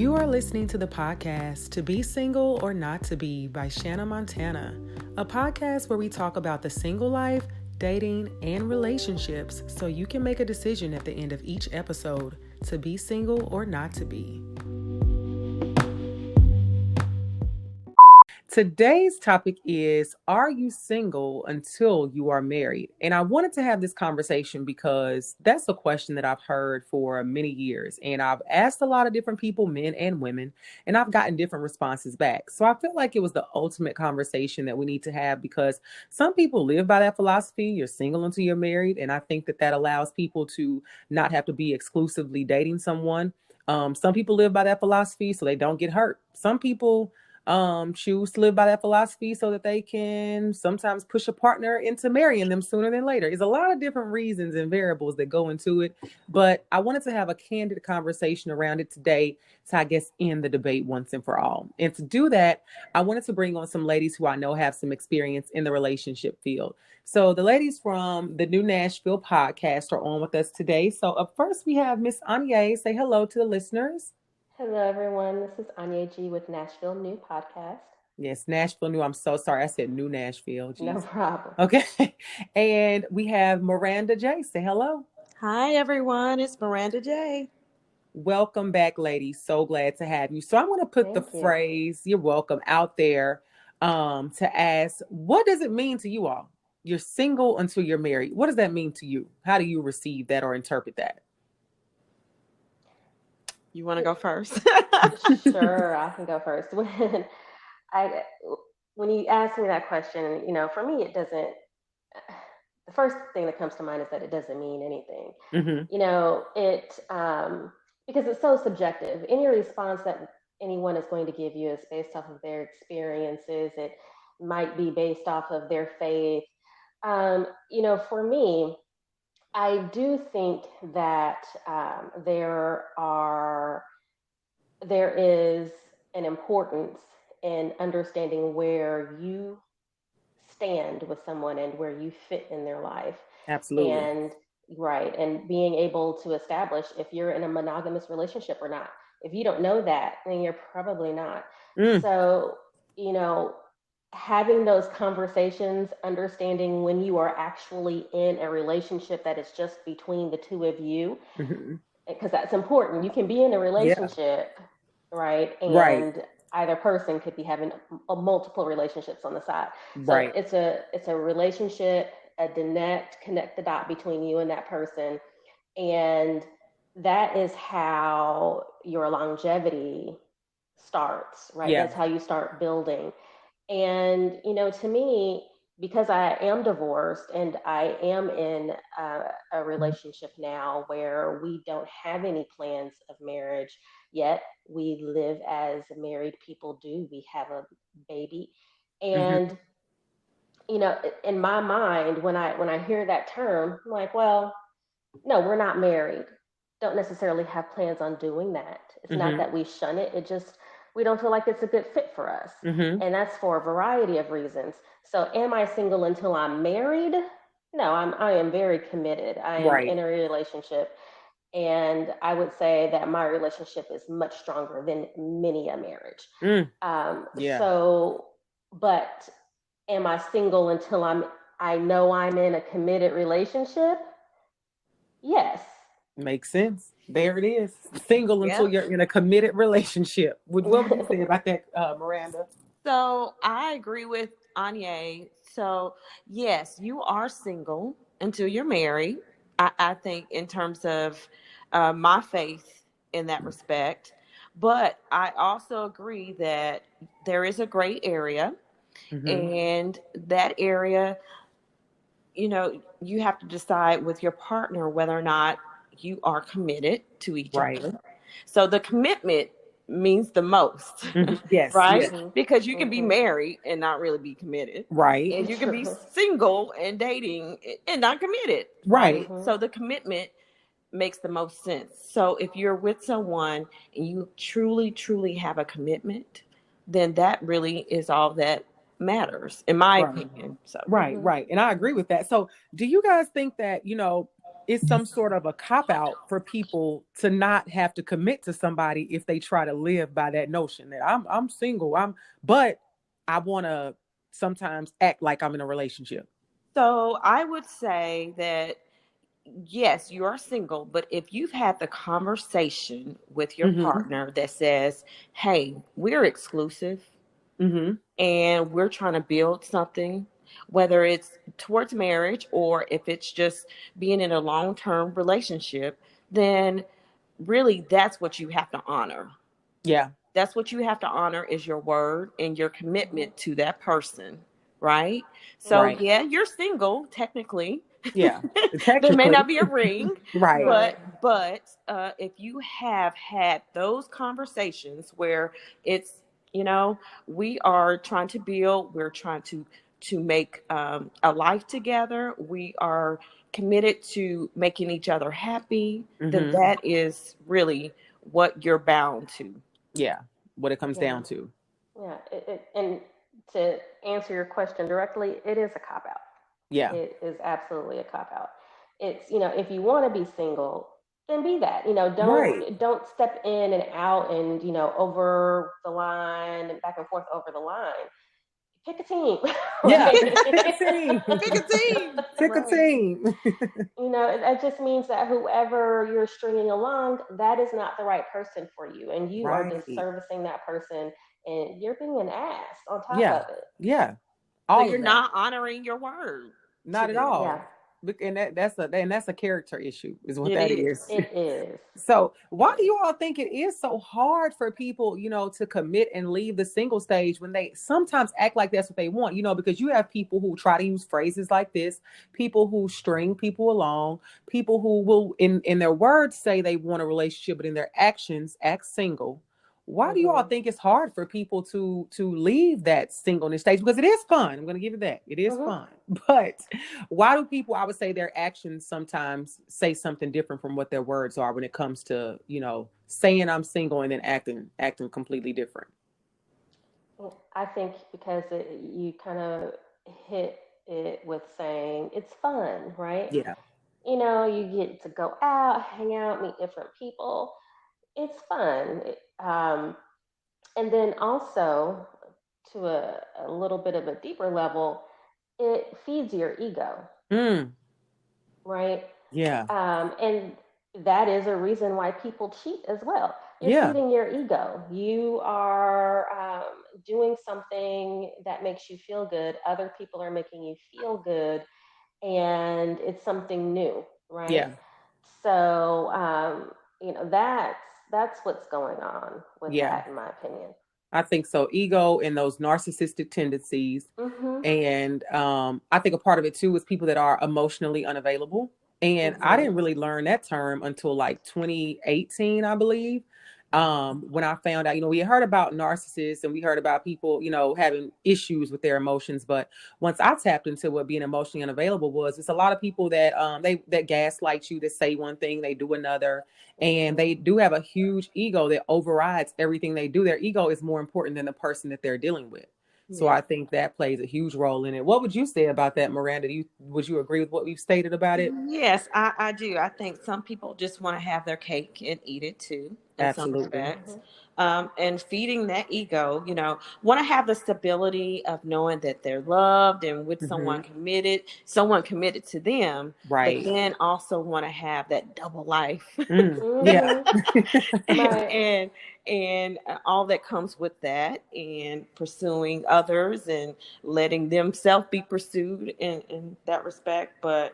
You are listening to the podcast To Be Single or Not to Be by Shanna Montana, a podcast where we talk about the single life, dating, and relationships so you can make a decision at the end of each episode to be single or not to be. Today's topic is, are you single until you are married? And I wanted to have this conversation because that's a question that I've heard for many years. And I've asked a lot of different people, men and women, and I've gotten different responses back. So I feel like it was the ultimate conversation that we need to have because some people live by that philosophy. You're single until you're married. And I think that that allows people to not have to be exclusively dating someone. Some people live by that philosophy so they don't get hurt. Some people choose to live by that philosophy so that they can sometimes push a partner into marrying them sooner than later. There's a lot of different reasons and variables that go into it, but I wanted to have a candid conversation around it today to, I guess, end the debate once and for all. And to do that, I wanted to bring on some ladies who I know have some experience in the relationship field. So the ladies from the new Nashville podcast are on with us today. So up first, we have Miss Aigner. Say hello to the listeners. Hello, everyone. This is Aigner J with Nashville New Podcast. Yes, Nashville New. I'm so sorry. I said New Nashville. Jeez. No problem. Okay. And we have Miranda J. Say hello. Hi, everyone. It's Miranda J. Welcome back, ladies. So glad to have you. So I want to put the phrase, you're welcome, out there to ask, what does it mean to you all? You're single until you're married. What does that mean to you? How do you receive that or interpret that? You want to go first? Sure, I can go first. When you ask me that question, for me, it doesn't. The first thing that comes to mind is that it doesn't mean anything. Mm-hmm. Because it's so subjective. Any response that anyone is going to give you is based off of their experiences. It might be based off of their faith. For me, I do think that there is an importance in understanding where you stand with someone and where you fit in their life. Absolutely. And being able to establish if you're in a monogamous relationship or not. If you don't know that, then you're probably not. So, having those conversations, understanding when you are actually in a relationship that is just between the two of you, because that's important. You can be in a relationship, right? And either person could be having multiple relationships on the side. So it's a relationship, connect the dot between you and that person. And that is how your longevity starts, right? Yeah. That's how you start building. And, to me, because I am divorced and I am in a relationship now where we don't have any plans of marriage yet, we live as married people do. We have a baby. And, in my mind, when I hear that term, I'm like, well, no, we're not married. Don't necessarily have plans on doing that. It's not that we shun it. It just, we don't feel like it's a good fit for us. And that's for a variety of reasons. So am I single until I'm married? No, I am very committed. I am in a relationship. And I would say that my relationship is much stronger than many a marriage. So, but am I single until I know I'm in a committed relationship? Yes. Makes sense. There it is. Single until you're in a committed relationship. What would you say about that, Miranda? So I agree with Aigner. So yes, you are single until you're married. I think in terms of my faith in that respect. But I also agree that there is a gray area. And that area, you have to decide with your partner whether or not you are committed to each other. So the commitment means the most. Yes. Right? Yes. Because you can be married and not really be committed. Right. And you can be single and dating and not committed. Right. So the commitment makes the most sense. So if you're with someone and you truly, truly have a commitment, then that really is all that matters, in my opinion. So Right. And I agree with that. So do you guys think that, it's some sort of a cop out for people to not have to commit to somebody if they try to live by that notion that I'm single, but I want to sometimes act like I'm in a relationship. So I would say that yes, you are single, but if you've had the conversation with your Mm-hmm. partner that says, hey, we're exclusive Mm-hmm. and we're trying to build something, whether it's towards marriage or if it's just being in a long term relationship, then really that's what you have to honor. Yeah. That's what you have to honor is your word and your Mhm. commitment to that person, right? So Right. Mhm. yeah, you're single technically. Yeah. There may Technically. not be a ring, Right. Right. but if you have had those conversations where it's, you know, we are trying to build, we're trying to make a life together, we are committed to making each other happy, then Mm-hmm. that is really what you're bound to. Yeah. What it comes Yeah. down to. Yeah. And to answer your question directly, it is a cop out. Yeah. It is absolutely a cop out. It's, if you want to be single, then be that. Right. Don't step in and out and, over the line and back and forth over the line. Pick a team, Yeah. right? Pick a team. Pick a team. Pick a Right. team. That just means that whoever you're stringing along, that is not the right person for you, and you are Right. disservicing that person, and you're being an ass on top Yeah. of it. Yeah. So All you're of that. not honoring your word to Not at them. Yeah, all. And that's a character issue, is what It that is. is. it is. So why do you all think it is so hard for people, to commit and leave the single stage when they sometimes act like that's what they want? Because you have people who try to use phrases like this, people who string people along, people who will in their words say they want a relationship, but in their actions act single. Why do you all Mhm. think it's hard for people to leave that singleness stage? Because it is fun. I'm going to give you that. It is Mhm. fun. But why do people, I would say their actions sometimes say something different from what their words are when it comes to, saying I'm single and then acting completely different? I think because you kind of hit it with saying it's fun, right? Yeah. You get to go out, hang out, meet different people. It's fun. And then also, to a little bit of a deeper level, it feeds your ego, Mm, right? yeah. And that is a reason why people cheat as well. You're Yeah. feeding your ego. You are doing something that makes you feel good. Other people are making you feel good, and it's something new, right? Yeah. So, that's what's going on with Yeah. that, in my opinion. I think so. Ego and those narcissistic tendencies. Mhm. And I think a part of it too is people that are emotionally unavailable. And I Mhm. didn't really learn that term until like 2018, I believe. When I found out, we heard about narcissists and we heard about people, having issues with their emotions. But once I tapped into what being emotionally unavailable was, it's a lot of people that that gaslight you, that say one thing, they do another, and Mhm. they do have a huge ego that overrides everything they do. Their ego is more important than the person that they're dealing with. So Yeah. I think that plays a huge role in it. What would you say about that, Miranda? Would you agree with what we've stated about it? Yes, I do. I think some people just want to have their cake and eat it too, in some Absolutely. respects. Mhm. And feeding that ego, want to have the stability of knowing that they're loved and with Hmm. someone committed to them, but Right. then also want to have that double life. Mm. Yeah. Mhm. Right. and and all that comes with that, and pursuing others and letting themselves be pursued in that respect. But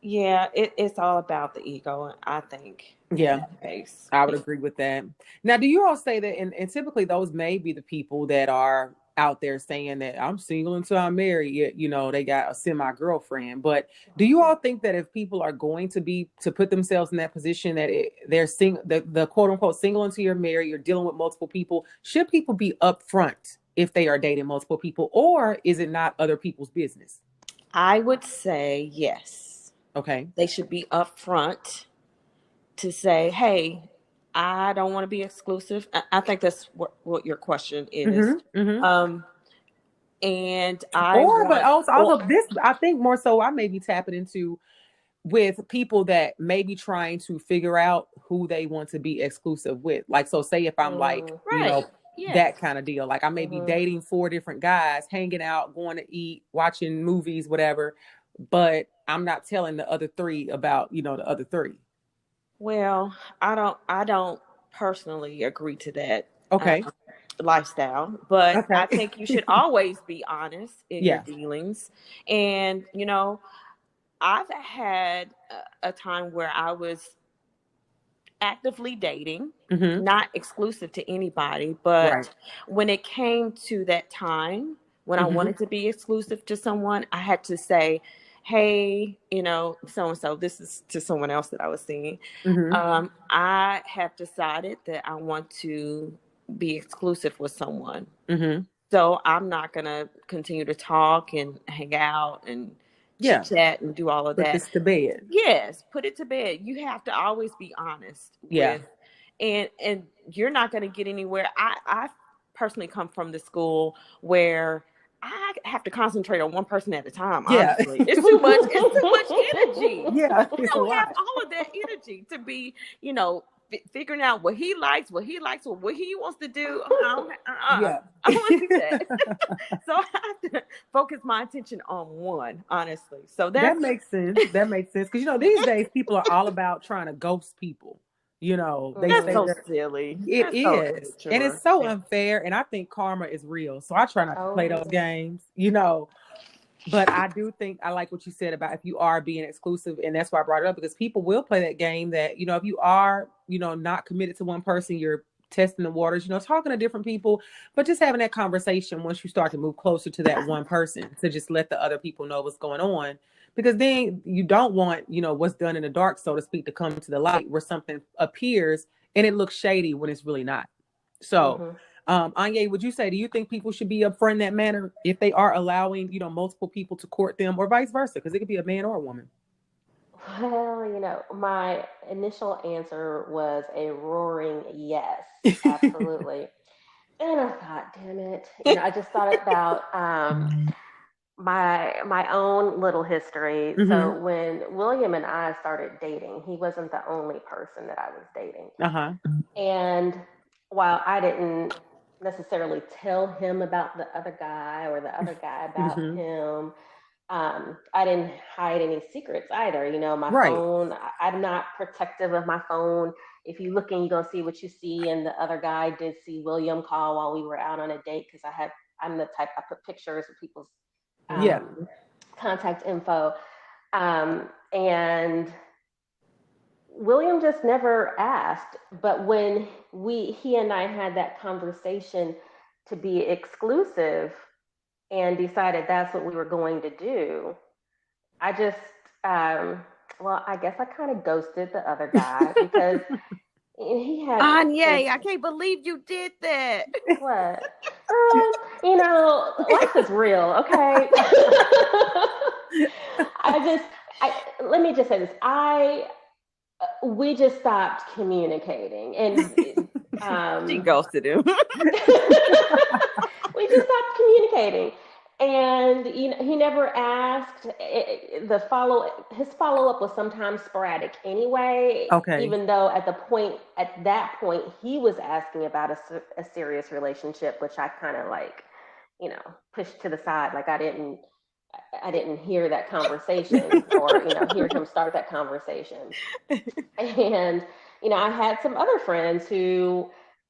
yeah, it's all about the ego, I think, in Yeah. that case. I would agree with that. Now, do you all say that, and typically those may be the people that are out there saying that I'm single until I'm married, yet, they got a semi girlfriend. But do you all think that if people are going to put themselves in that position that they're single, the quote unquote single until you're married, you're dealing with multiple people, should people be upfront if they are dating multiple people, or is it not other people's business? I would say yes. Okay. They should be upfront to say, hey, I don't want to be exclusive. I think that's what your question is. Mm-hmm. Mm-hmm. Um, and I Or, but want, also or this, I think more so, I may be tapping into with people that may be trying to figure out who they want to be exclusive with. Like, so say if I'm like, right. that kind of deal. Like I may be Mm-hmm. dating 4 different guys, hanging out, going to eat, watching movies, whatever, but I'm not telling the other 3 about, the other 3. Well, I don't personally agree to that. Okay. Lifestyle, but Okay. I think you should always be honest in your Yeah. dealings. And I've had a time where I was actively dating, Mm-hmm. not exclusive to anybody, but Right. when it came to that time when I Mm-hmm. wanted to be exclusive to someone, I had to say, hey, so and so, this is to someone else that I was seeing. Mm-hmm. I have decided that I want to be exclusive with someone. Mm-hmm. So I'm not going to continue to talk and hang out and Yeah. chit chat and do all of Put that. this to bed. Yes, put it to bed. You have to always be honest Yeah. with, and you're not going to get anywhere. I personally come from the school where I have to concentrate on one person at a time. Yeah. Honestly, it's too much. It's too much energy. Yeah. I It's a don't have lot. all of that energy to be, figuring out what he likes, what he wants to do. Yeah. I don't want to do that. So I have to focus my attention on one, honestly. So That that's makes sense. That makes sense. Because, these days people are all about trying to ghost people. They that's say so that silly. it That's so is. And immature. it's so unfair. And I think karma is real. So I try not to play those games, But I do think I like what you said about if you are being exclusive. And that's why I brought it up, because people will play that game that, if you are, not committed to one person, you're testing the waters, talking to different people, but just having that conversation once you start to move closer to that one person to just let the other people know what's going on. Because then you don't want, what's done in the dark, so to speak, to come to the light where something appears and it looks shady when it's really not. So, Anya, would you say, do you think people should be upfront in that manner if they are allowing, multiple people to court them, or vice versa? Because it could be a man or a woman. Well, my initial answer was a roaring yes, absolutely. And I thought, damn it. I just thought about my own little history. Mm-hmm. So when William and I started dating, he wasn't the only person that I was dating. Uh-huh. And while I didn't necessarily tell him about the other guy or the other guy about him, I didn't hide any secrets either. My phone, I'm not protective of my phone. If you look in, you're going to see what you see. And the other guy did see William call while we were out on a date, because I'm the type, I put pictures of people's contact info. And William just never asked. But when he and I had that conversation to be exclusive and decided that's what we were going to do, I just, I guess I kind of ghosted the other guy because he had. Anya, I can't believe you did that. What? Life is real, okay? Let me just say this. We just stopped communicating, and she ghosted him. We just stopped communicating, and he never asked. His follow-up was sometimes sporadic anyway. Okay. Even though at that point he was asking about a serious relationship, which I kind of pushed to the side, like I didn't hear that conversation or hear him start that conversation. And I had some other friends who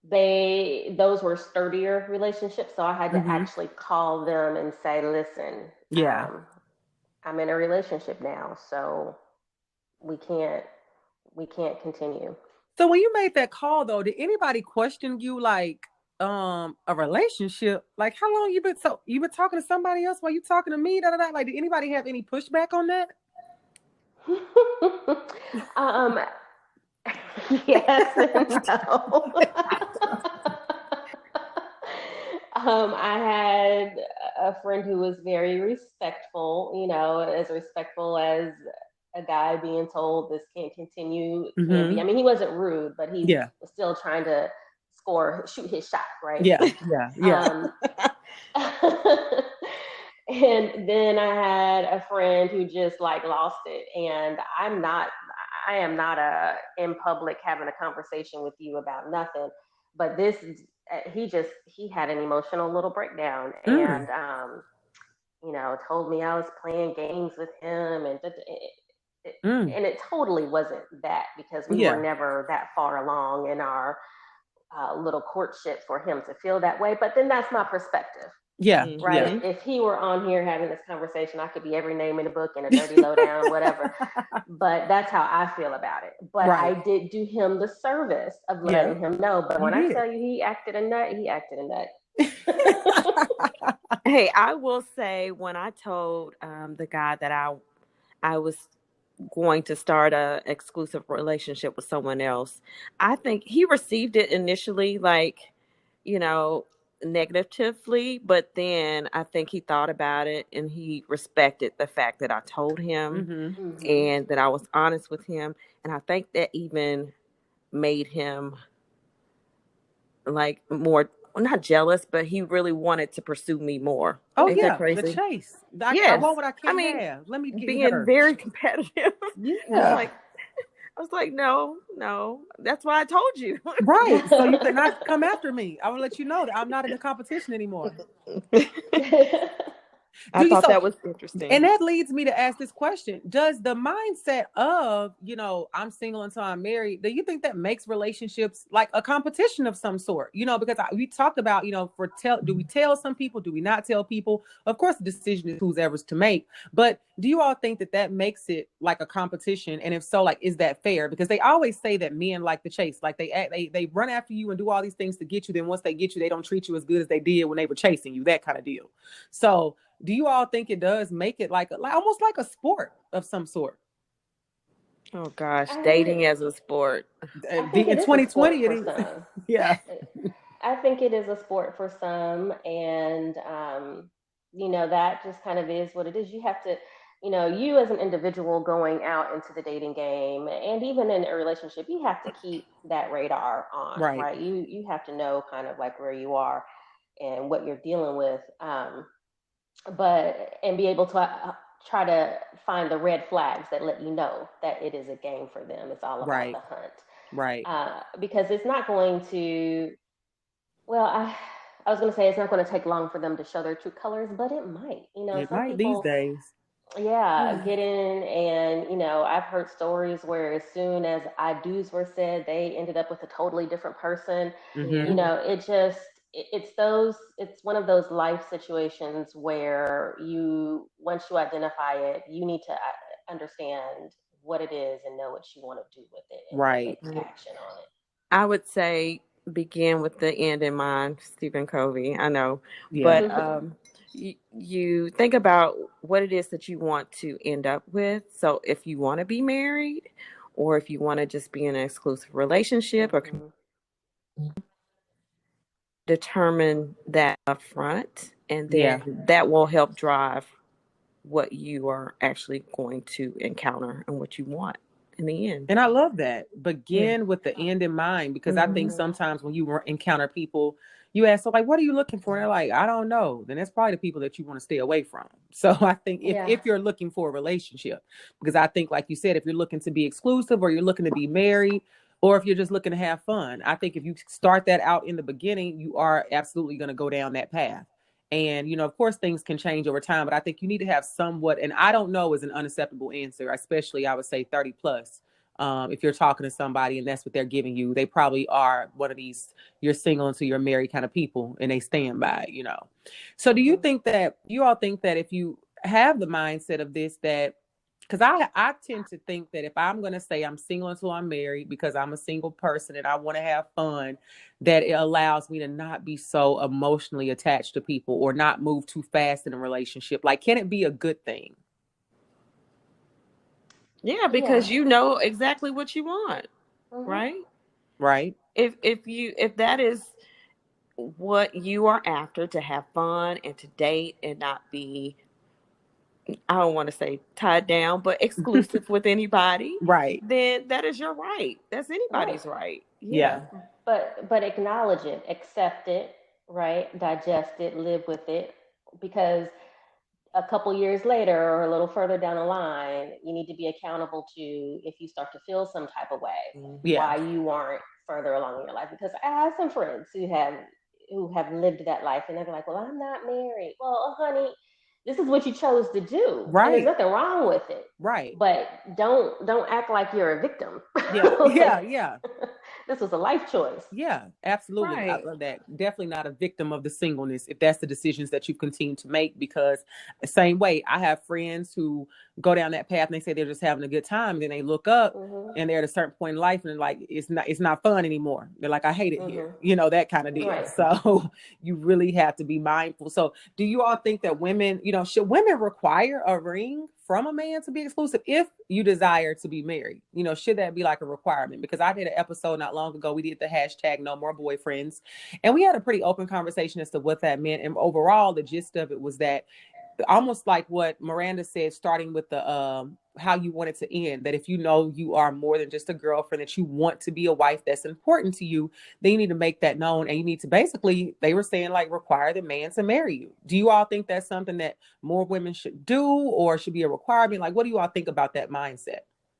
those were sturdier relationships, so I had to actually call them and say, listen, I'm in a relationship now, so we can't continue. So when you made that call, though, did anybody question you, like, a relationship? Like, how long you been talking to somebody else while you talking to me? Like, did anybody have any pushback on that? Yes and no. I had a friend who was very respectful, as respectful as a guy being told this can't continue can be. I mean, he wasn't rude, but he was still trying to shoot his shot, right? Yeah. And then I had a friend who just like lost it. And I am not in public having a conversation with you about nothing. But he had an emotional little breakdown. Mm. And, told me I was playing games with him. It, Mm. and it totally wasn't that, because we were Yeah. never that far along in our little courtship for him to feel that way. But then that's my perspective, Yeah. Yeah. right? If he were on here having this conversation, I could be every name in the book and a dirty lowdown, whatever. But that's how I feel about it. But Right. I did do him the service of Yeah. letting him know. But You when I did. tell you he acted a nut, he acted a nut. Hey, I will say, when I told the guy that I was going to start a exclusive relationship with someone else, I think he received it initially like, you know, negatively, but then I think he thought about it and he respected the fact that I told him Mm-hmm. Mm-hmm. and that I was honest with him. And I think that even made him like more, not jealous, but he really wanted to pursue me more. Oh Ain't that yeah, the crazy? chase. I Yes. want what I I can't mean, have. Let me get being her. very competitive. I was Yeah. like, no, no. That's why I told you. Right. So you could not come after me. I will let you know that I'm not in the competition anymore. I Do you thought so that was interesting. And that leads me to ask this question. Does the mindset of, I'm single until I'm married, do you think that makes relationships like a competition of some sort? Because we talked about, do we tell some people? Do we not tell people? Of course, the decision is who's ever's to make. But do you all think that that makes it like a competition? And if so, like, is that fair? Because they always say that men like the chase, like they run after you and do all these things to get you. Then once they get you, they don't treat you as good as they did when they were chasing you, that kind of deal. So do you all think it does make it like almost like a sport of some sort? Oh gosh, I think dating as a sport. I think In it is a sport 2020, it for is. some. Yeah. I think it is a sport for some, and that just kind of is what it is. You have to, you as an individual going out into the dating game, and even in a relationship, you have to keep that radar on, Right. right? You have to know kind of like where you are and what you're dealing with, but and be able to try to find the red flags that let you know that it is a game for them. It's all about Right. the hunt, Right. because it's not going to. Well, I was going to say it's not going to take long for them to show their true colors, but it might. It Some might these people, days. yeah, get in, and I've heard stories where as soon as I do's were said, they ended up with a totally different person. Mm-hmm. Yeah. It just it's one of those life situations where you once you identify it, you need to understand what it is and know what you want to do with it and then Right. take action on it. I would say begin with the end in mind, Stephen Covey. I know, Yeah. but you think about what it is that you want to end up with. So if you want to be married, or if you want to just be in an exclusive relationship, or Hmm. determine that up front, and Yeah. then that will help drive what you are actually going to encounter and what you want in the end. And I love that. Yeah. Begin with the end in mind, because I think Hmm. sometimes when you encounter people, you ask, so like, what are you looking for? And they're like, I don't know. Then that's probably the people that you want to stay away from. So I think Yeah. if you're looking for a relationship, because I think, like you said, if you're looking to be exclusive or you're looking to be married, or if you're just looking to have fun, I think if you start that out in the beginning, you are absolutely going to go down that path. And, of course, things can change over time, but I think you need to have somewhat, and I don't know is an unacceptable answer, especially I would say 30 plus. If you're talking to somebody and that's what they're giving you, they probably are one of these you're single until you're married kind of people, and they stand by. So do Hmm. you all think that if you have the mindset of this, that because I tend to think that if I'm going to say I'm single until I'm married because I'm a single person and I want to have fun, that it allows me to not be so emotionally attached to people or not move too fast in a relationship. Like, can it be a good thing? Yeah, Yeah. because you know exactly what you want, Hmm. right? Right. If that is what you are after, to have fun and to date and not be, I don't want to say tied down, but exclusive with anybody, Right. then that is your right. That's Right. anybody's right. Yeah. Yeah. But acknowledge it, accept it, right? Digest it, live with it, because a couple years later or a little further down the line, you need to be accountable to if you start to feel some type of way, Yeah. why you aren't further along in your life. Because I have some friends who have lived that life, and they're like, "Well, I'm not married." Well, honey, this is what you chose to do, and there's Right. nothing wrong with it. Right. But don't act like you're a victim. Yeah. Like, Yeah. this was a life choice. Yeah, absolutely. I Right. love that. Definitely not a victim of the singleness if that's the decisions that you continue to make. Because the same way, I have friends who go down that path and they say they're just having a good time. And then they look up Mm-hmm. and they're at a certain point in life and they're like, it's not fun anymore. They're like, I hate it here. Mm-hmm. That kind of deal. Right. So you really have to be mindful. So do you all think that women, should women require a ring from a man to be exclusive if you desire to be married? Should that be like a requirement? Because I did an episode not long ago. We did the hashtag no more boyfriends. And we had a pretty open conversation as to what that meant. And overall, the gist of it was that almost like what Miranda said, starting with the how you want it to end, that if you are more than just a girlfriend, that you want to be a wife that's important to you, then you need to make that known. And you need to basically, they were saying, like, require the man to marry you. Do you all think that's something that more women should do or should be a requirement? Like, what do you all think about that mindset?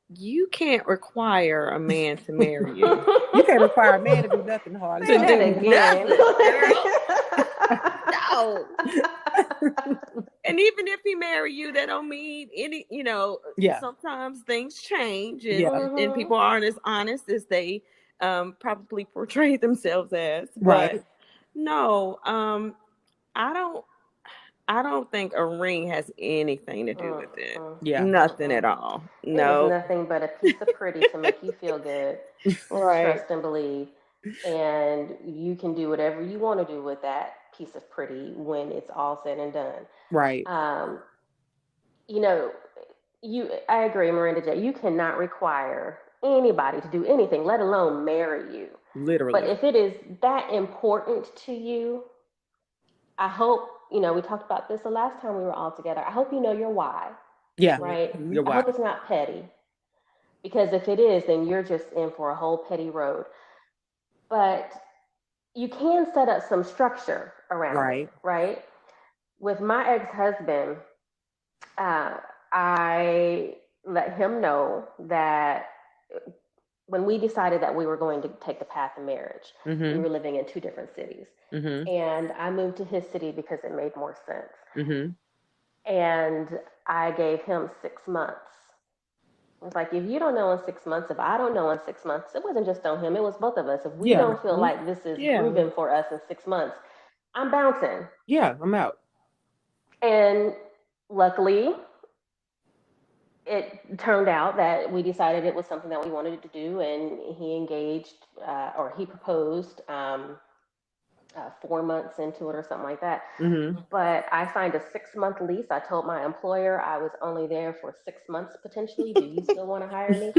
You can't require a man to marry you. You can't require a man to do nothing hard. Say that again. No. And even if he marry you, that don't mean any, Yeah. sometimes things change and, Yeah. and people aren't as honest as they probably portray themselves as. Right. But no, I don't think a ring has anything to do with it. Yeah. Nothing at all. It No. was nothing but a piece of pretty to make you feel good, Right. trust and believe. And you can do whatever you want to do with that piece of pretty when it's all said and done. Right. You know, I agree, Miranda J. You cannot require anybody to do anything, let alone marry you. Literally. But if it is that important to you, I hope, we talked about this the last time we were all together. I hope you know your why. Yeah. Right? Your why. I hope it's not petty. Because if it is, then you're just in for a whole petty road. But you can set up some structure around it, right? With my ex-husband, I let him know that when we decided that we were going to take the path of marriage, we were living in two different cities. And I moved to his city because it made more sense. And I gave him 6 months. It's like, if you don't know in 6 months, if I don't know in 6 months, it wasn't just on him, it was both of us. If we don't feel like this is proven for us in 6 months, I'm bouncing. Yeah, I'm out. And luckily, it turned out that we decided it was something that we wanted to do, and he engaged, or he proposed 4 months into it or something like that. But I signed a 6-month lease. I told my employer I was only there for 6 months potentially. Do you still want to hire me?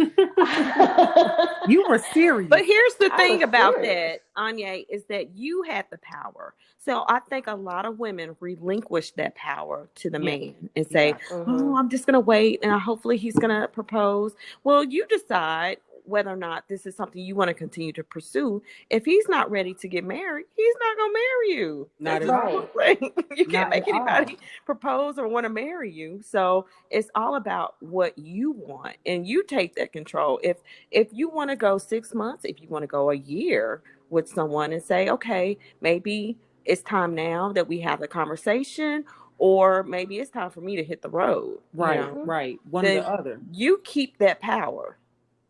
You were serious. But here's the thing about that, Aigner, is that you had the power. So I think a lot of women relinquish that power to the man and say, oh, I'm just going to wait and hopefully he's going to propose. Well, you decide whether or not this is something you want to continue to pursue. If he's not ready to get married, he's not going to marry you. Not at all. You can't make anybody propose or want to marry you. So it's all about what you want, and you take that control. If you want to go 6 months, if you want to go a year with someone and say, okay, maybe it's time now that we have a conversation, or maybe it's time for me to hit the road. Right. One or the other. You keep that power.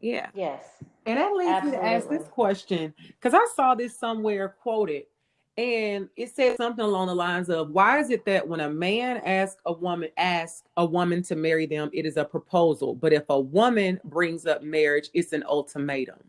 Yeah. Yes. And that leads me to ask this question, because I saw this somewhere quoted, and it said something along the lines of, why is it that when a man asks a woman to marry them, it is a proposal, but if a woman brings up marriage, it's an ultimatum?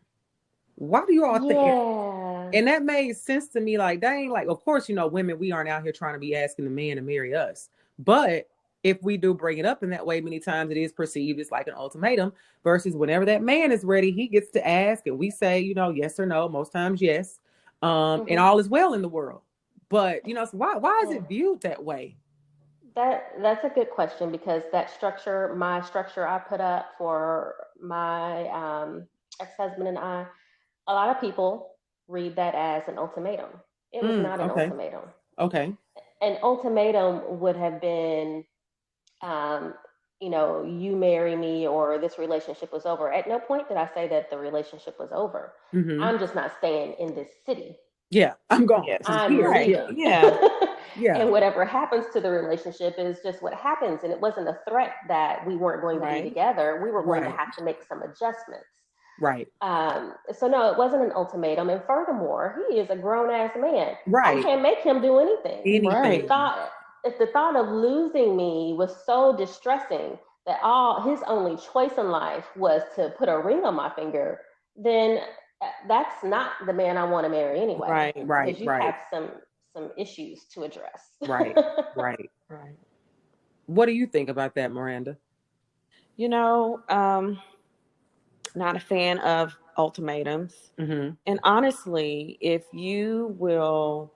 Why do you all think? And that made sense to me. Like, dang, like, of course, women, we aren't out here trying to be asking the man to marry us, but if we do bring it up in that way, many times it is perceived as like an ultimatum, versus whenever that man is ready, he gets to ask and we say, yes or no, most times yes. And all is well in the world. But, so why is it viewed that way? That's a good question, because my structure I put up for my ex-husband and I, a lot of people read that as an ultimatum. It was not an ultimatum. Okay. An ultimatum would have been um, you marry me or this relationship was over. At no point did I say that the relationship was over. Mm-hmm. I'm just not staying in this city. Yeah, I'm gone. Yes. I'm I'm here. Right. Yeah, leaving. Yeah. yeah, And whatever happens to the relationship is just what happens. And it wasn't a threat that we weren't going to be Right. together. We were going to right, have to make some adjustments. right, So no, it wasn't an ultimatum. And furthermore, he is a grown ass man. I right. can't make him do anything. If the Right. Anything. thought if the thought of losing me was so distressing that all his only choice in life was to put a ring on my finger, then that's not the man I want to marry anyway. Right. Right, Because you right, have some issues to address. right, right. Right. What do you think about that, Miranda? You know, not a fan of ultimatums. Mm-hmm. And honestly, if you will,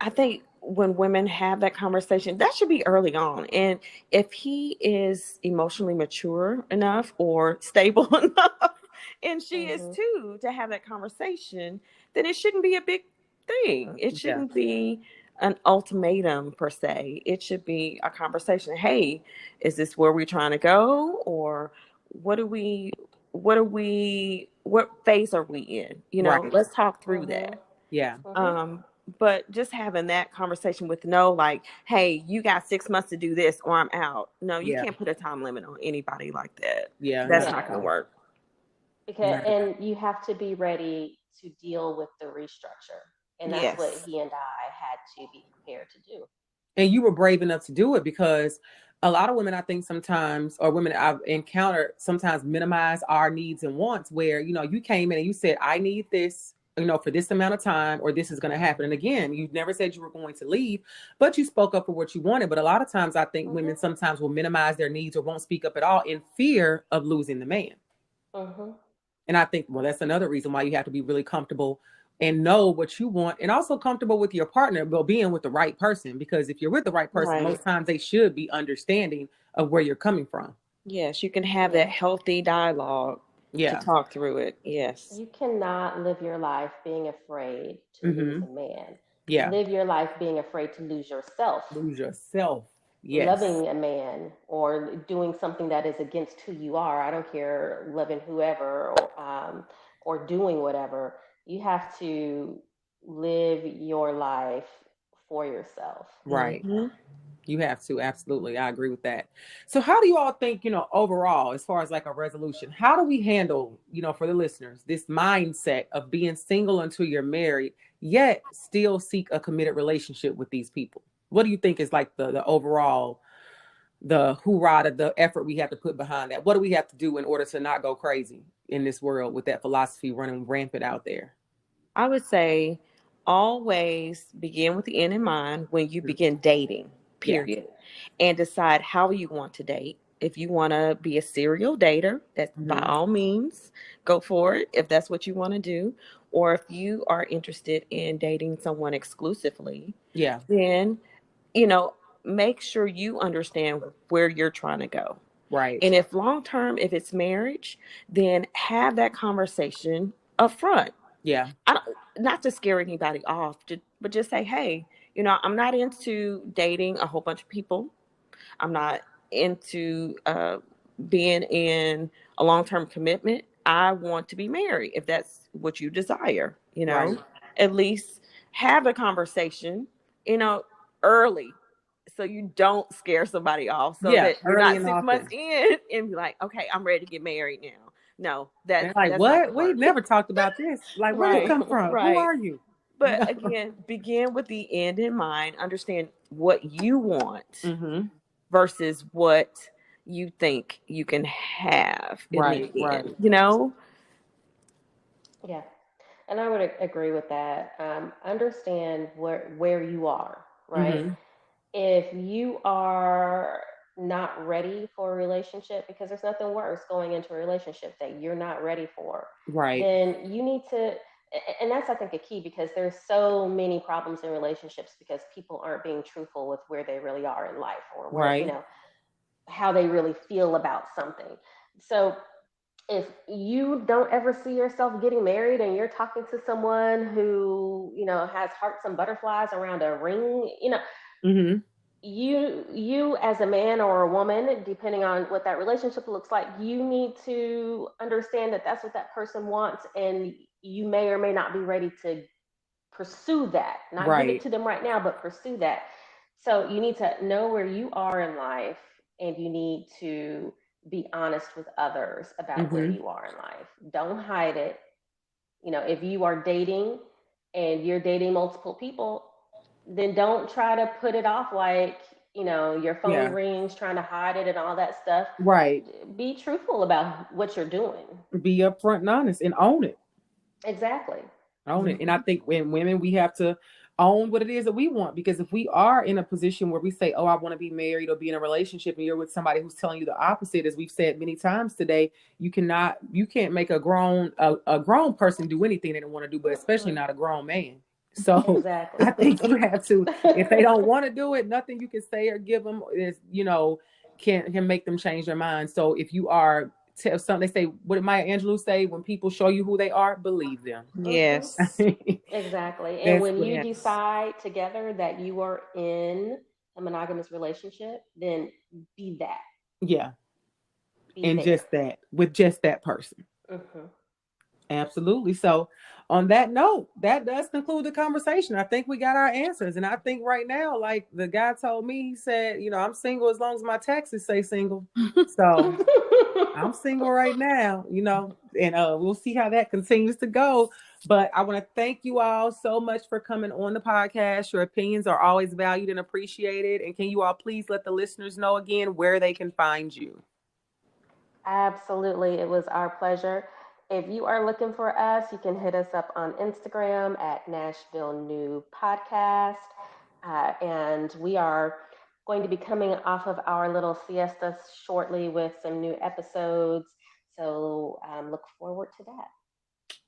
I think when women have that conversation, that should be early on. And if he is emotionally mature enough or stable enough, and she is Hmm. too, to have that conversation, then it shouldn't be a big thing. It Yeah, shouldn't be an ultimatum per se. It should be a conversation. Hey, is this where we're trying to go? Or what do we, what phase are we in? right. Let's talk through Hmm. that. Yeah, Hmm. Um, but just having that conversation with no, like, hey, you got 6 months to do this or I'm out. No, you yeah, can't put a time limit on anybody like that. yeah. That's Not not at going to No, all. work. because Not at all. and you have to be ready to deal with the restructure, and that's what Yes. he and I had to be prepared to do. And you were brave enough to do it because a lot of women, I think sometimes, or women I've encountered, sometimes minimize our needs and wants. Where you came in and you said, "I need this." For this amount of time, or this is going to happen. And again, you never said you were going to leave, but you spoke up for what you wanted. But a lot of times, I think Hmm. women sometimes will minimize their needs or won't speak up at all in fear of losing the man. Hmm. And I think, well, that's another reason why you have to be really comfortable and know what you want, and also comfortable with your partner, but being with the right person. Because if you're with the right person, Right. most times they should be understanding of where you're coming from. Yes, you can have that Yeah. healthy dialogue to Yeah. talk through it. Yes. You cannot live your life being afraid to lose Mm-hmm. a man. Yeah. Live your life being afraid to lose yourself. Lose yourself. Yes. Loving a man or doing something that is against who you are. I don't care, loving whoever or doing whatever. You have to live your life for yourself. Right. Mm-hmm. You have to. Absolutely. I agree with that. So how do you all think, overall, as far as like a resolution, how do we handle, for the listeners, this mindset of being single until you're married, yet still seek a committed relationship with these people? What do you think is like the overall, the hoorah, the effort we have to put behind that? What do we have to do in order to not go crazy in this world with that philosophy running rampant out there? I would say always begin with the end in mind when you begin dating, Yeah. period, and decide how you want to date. If you want to be a serial dater, that by Hmm. all means, go for it if that's what you want to do. Or if you are interested in dating someone exclusively, Yeah. then, you know, make sure you understand where you're trying to go. Right. And if long term, if it's marriage, then have that conversation up front. Yeah. I don't, not to scare anybody off, but just say, hey, I'm not into dating a whole bunch of people. I'm not into being in a long term commitment. I want to be married if that's what you desire, Right. at least have a conversation, you know, early so you don't scare somebody off so Yeah. that you're Early not and 6 months often. in and be like, okay, I'm ready to get married now. No, And like, that's not what? gonna We work. never talked about this. Like, where you Right, come from? Who right. are you? But again, begin with the end in mind. Understand what you want Mm-hmm. versus what you think you can have in the Right, right. end. You know? Yeah. And I would agree with that. Understand where you are, right? Mm-hmm. If you are not ready for a relationship, because there's nothing worse going into a relationship that you're not ready for, Right, then you need to, and that's I think a key because there's so many problems in relationships because people aren't being truthful with where they really are in life or where, right. how they really feel about something. So if you don't ever see yourself getting married and you're talking to someone who, has hearts and butterflies around a ring, Mm-hmm. you as a man or a woman, depending on what that relationship looks like, you need to understand that that's what that person wants, and you may or may not be ready to pursue that. Not give it Right. to them right now, but pursue that. So you need to know where you are in life, and you need to be honest with others about where Mm-hmm. you are in life. Don't hide it. If you are dating and you're dating multiple people, then don't try to put it off like, your phone Yeah. rings trying to hide it and all that stuff. Right. Be truthful about what you're doing. Be upfront and honest and own it. Exactly. Own it. And I think when women, we have to own what it is that we want, because if we are in a position where we say, oh, I want to be married or be in a relationship, and you're with somebody who's telling you the opposite, as we've said many times today, you can't make a grown person do anything they don't want to do, but especially not a grown man. So Exactly. I think you have to, if they don't want to do it, nothing you can say or give them is, can make them change their mind. So if you are, if something, they say, what did Maya Angelou say? When people show you who they are, believe them. Hmm. Yes. Exactly. And That's when what you happens. decide together that you are in a monogamous relationship, then be that. Yeah. Be And there. just that, with just that person. Hmm. Absolutely. So, on that note, that does conclude the conversation. I think we got our answers. And I think right now, like the guy told me, he said, I'm single as long as my taxes say single. So, I'm single right now, and we'll see how that continues to go. But I want to thank you all so much for coming on the podcast. Your opinions are always valued and appreciated. And can you all please let the listeners know again where they can find you? Absolutely. It was our pleasure. If you are looking for us, you can hit us up on Instagram at Nashville New Podcast. And we are going to be coming off of our little siesta shortly with some new episodes. So look forward to that.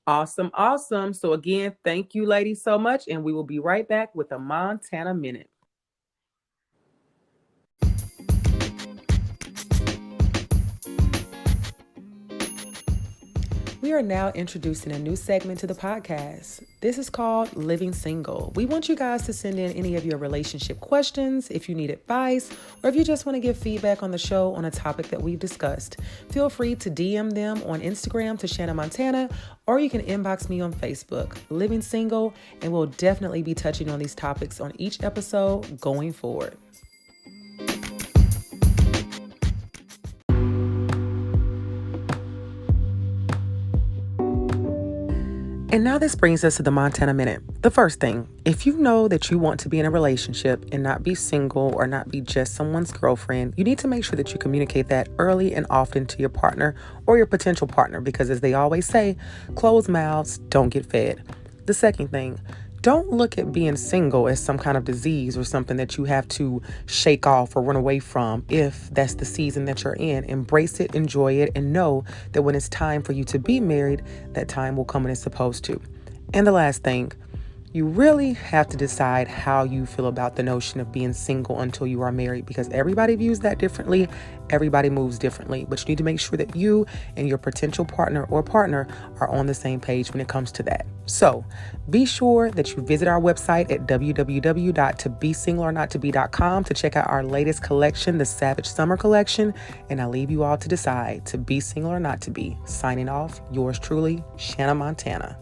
Awesome. Awesome. So again, thank you ladies so much. And we will be right back with a Montana Minute. We are now introducing a new segment to the podcast. This is called Living Single. We want you guys to send in any of your relationship questions, if you need advice, or if you just want to give feedback on the show on a topic that we've discussed. Feel free to DM them on Instagram to Shanna Montana, or you can inbox me on Facebook, Living Single, and we'll definitely be touching on these topics on each episode going forward. And now this brings us to the Montana Minute. The first thing, if you know that you want to be in a relationship and not be single or not be just someone's girlfriend, you need to make sure that you communicate that early and often to your partner or your potential partner, because as they always say, closed mouths don't get fed. The second thing, don't look at being single as some kind of disease or something that you have to shake off or run away from. If that's the season that you're in, embrace it, enjoy it, and know that when it's time for you to be married, that time will come when it's supposed to. And the last thing, you really have to decide how you feel about the notion of being single until you are married, because everybody views that differently. Everybody moves differently, but you need to make sure that you and your potential partner or partner are on the same page when it comes to that. So be sure that you visit our website at www.tobesingleornottobe.com to check out our latest collection, the Savage Summer Collection. And I leave you all to decide to be single or not to be. Signing off, yours truly, Shanna Montana.